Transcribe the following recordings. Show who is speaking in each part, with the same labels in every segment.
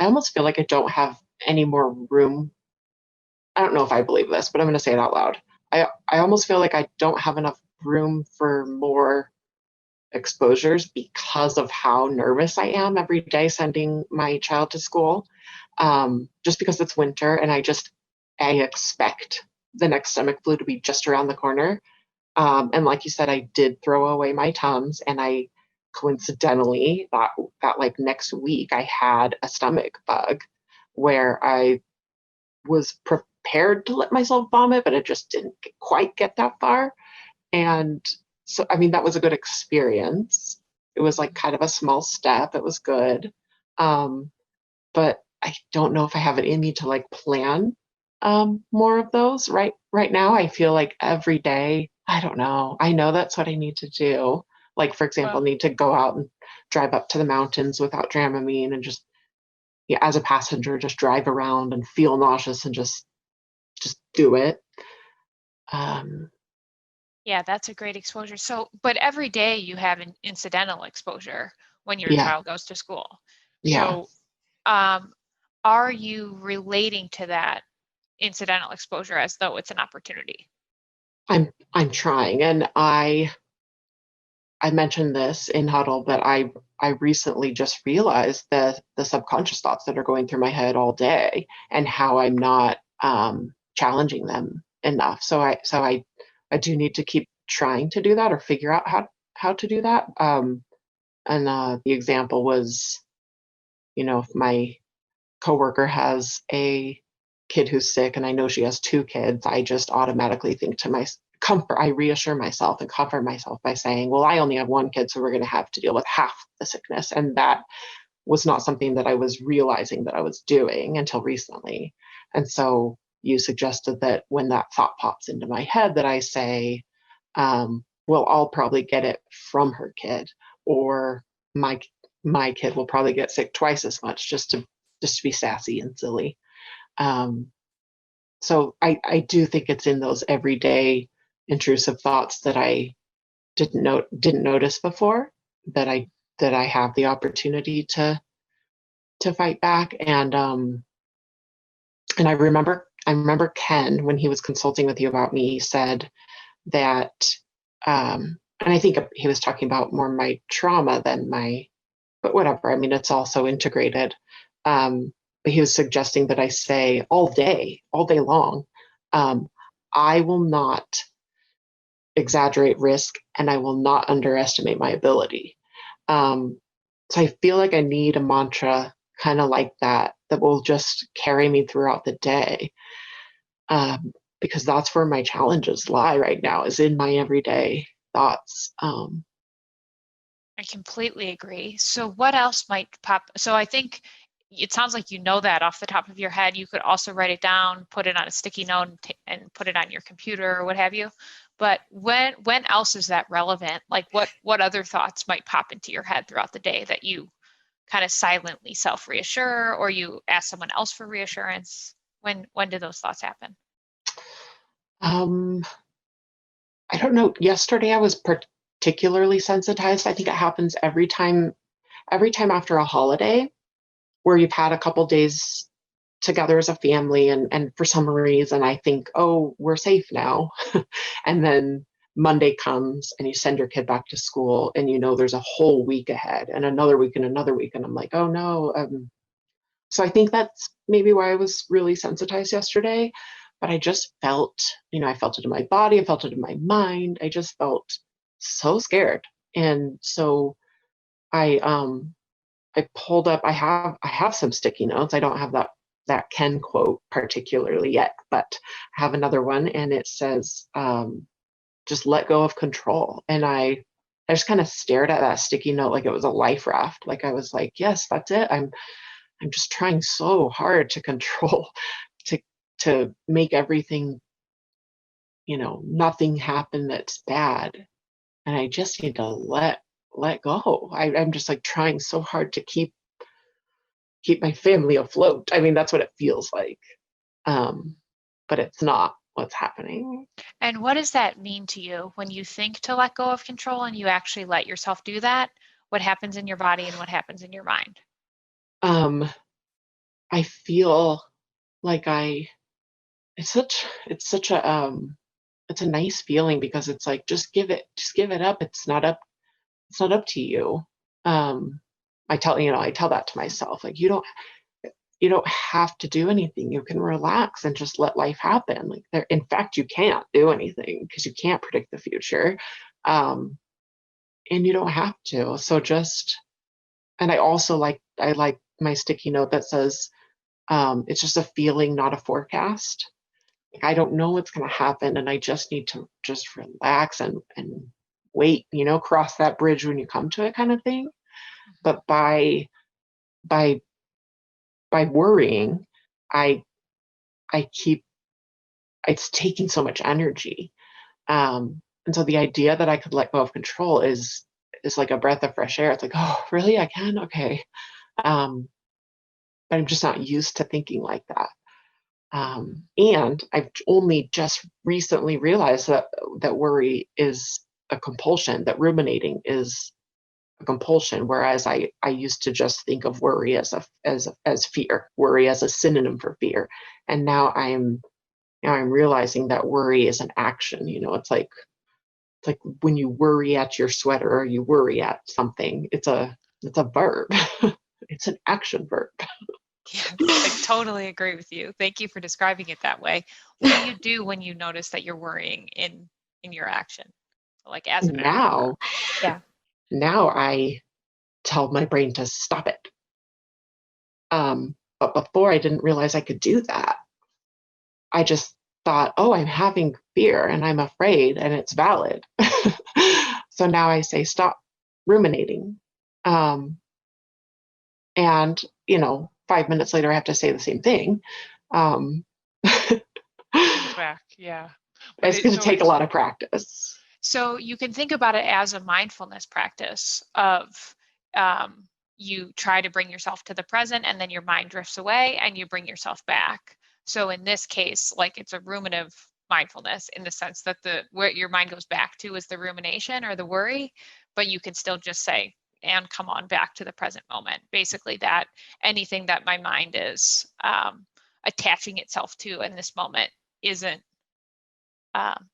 Speaker 1: I almost feel like I don't have any more room. I don't know if I believe this, but I'm going to say it out loud. I almost feel like I don't have enough room for more exposures because of how nervous I am every day sending my child to school. Just because it's winter and I expect the next stomach flu to be just around the corner. And like you said, I did throw away my Tums, and I coincidentally that like next week I had a stomach bug where I was prepared to let myself vomit, but it just didn't quite get that far. And so, I mean, that was a good experience. It was like kind of a small step. It was good. Um, but I don't know if I have it in me to like plan more of those right now. I feel like every day, I don't know. I know that's what I need to do. Like, for example,
Speaker 2: Well,
Speaker 1: need to go out and drive up to the mountains without Dramamine and just, yeah, as a passenger, just drive around and feel nauseous and just do it. Um,
Speaker 2: yeah, that's a great exposure. So, but every day you have an incidental exposure when your
Speaker 1: yeah,
Speaker 2: child goes to school.
Speaker 1: yeah.
Speaker 2: So, um, are you relating to that incidental exposure as though it's an opportunity?
Speaker 1: I'm trying, and I mentioned this in huddle, but I recently just realized the subconscious thoughts that are going through my head all day and how I'm not challenging them enough. I do need to keep trying to do that or figure out how to do that. And the example was, if my coworker has a kid who's sick and I know she has two kids, I just automatically think to my comfort, I reassure myself and comfort myself by saying, well, I only have one kid, so we're going to have to deal with half the sickness. And that was not something that I was realizing that I was doing until recently. And so you suggested that when that thought pops into my head, that I say, well, I'll probably get it from her kid, or my my kid will probably get sick twice as much, just to be sassy and silly. Um, so I do think it's in those everyday intrusive thoughts that I didn't notice before, that I have the opportunity to fight back. And I remember Ken, when he was consulting with you about me, said that, and I think he was talking about more my trauma than my, but whatever. I mean, it's also integrated. Um, but he was suggesting that I say all day long, um, I will not exaggerate risk and I will not underestimate my ability. Um, so I feel like I need a mantra kind of like that will just carry me throughout the day, because that's where my challenges lie right now, is in my everyday thoughts.
Speaker 2: I completely agree. So what else might pop? So I think it sounds like you know that off the top of your head. You could also write it down, put it on a sticky note, and put it on your computer or what have you. But when else is that relevant? Like what other thoughts might pop into your head throughout the day that you kind of silently self-reassure, or you ask someone else for reassurance? When do those thoughts happen?
Speaker 1: um, I don't know. Yesterday I was particularly sensitized. I think it happens every time after a holiday where you've had a couple days together as a family, and for some reason I think, oh, we're safe now. And then Monday comes and you send your kid back to school, and there's a whole week ahead and another week and another week, and I'm like, oh no. So I think that's maybe why I was really sensitized yesterday. But I just felt, I felt it in my body, I felt it in my mind. I just felt so scared. And so I pulled up, I have some sticky notes. I don't have that Ken quote particularly yet, but I have another one, and it says, just let go of control. And I just kind of stared at that sticky note like it was a life raft. Like I was like, yes, that's it. I'm just trying so hard to control, to make everything, nothing happen that's bad. And I just need to let go. I'm just like trying so hard to keep my family afloat. I mean, that's what it feels like. Um, but it's not what's happening.
Speaker 2: And what does that mean to you when you think to let go of control and you actually let yourself do that? What happens in your body and what happens in your mind?
Speaker 1: Um, I feel like it's such a it's a nice feeling because it's like just give it up. It's not up to you. Um I tell that to myself. Like you don't have to do anything. You can relax and just let life happen. Like there in fact you can't do anything because you can't predict the future. Um and you don't have to. So just and I like my sticky note that says it's just a feeling, not a forecast. Like, I don't know what's going to happen, and I just need to just relax and wait. Cross that bridge when you come to it, kind of thing. But by by worrying, I I keep it's taking so much energy. And so the idea that I could let go of control is like a breath of fresh air. It's like, oh, really? I can? Okay. Um, but I'm just not used to thinking like that. And I've only just recently realized that worry is a compulsion, that ruminating is a compulsion, whereas I used to just think of worry as fear, worry as a synonym for fear. And now I'm realizing that worry is an action. It's like when you worry at your sweater or you worry at something. It's a verb. It's an action verb.
Speaker 2: Yes, I totally agree with you. Thank you for describing it that way. What do you do when you notice that you're worrying in your action? Like as an action verb.
Speaker 1: Now
Speaker 2: Yeah.
Speaker 1: now I tell my brain to stop it. But before I didn't realize I could do that. I just thought, oh, I'm having fear and I'm afraid and it's valid. So now I say, stop ruminating. Um, and, 5 minutes later, I have to say the same thing. Um,
Speaker 2: Comes back. Yeah. But
Speaker 1: it's going to take a lot of practice.
Speaker 2: so you can think about it as a mindfulness practice of um, you try to bring yourself to the present and then your mind drifts away and you bring yourself back. So in this case, like it's a ruminative mindfulness in the sense that where your mind goes back to is the rumination or the worry, but you can still just say, and come on back to the present moment. Basically that anything that my mind is attaching itself to in this moment isn't um,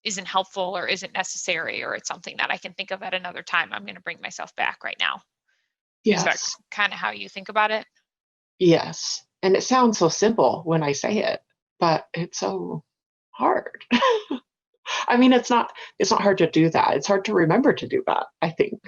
Speaker 2: isn't helpful or isn't necessary, or it's something that I can think of at another time. I'm going to bring myself back right now. Is that
Speaker 1: Yes.
Speaker 2: kind of how you think about it?
Speaker 1: Yes. And it sounds so simple when I say it, but it's so hard. I mean, it's not hard to do that. It's hard to remember to do that, I think.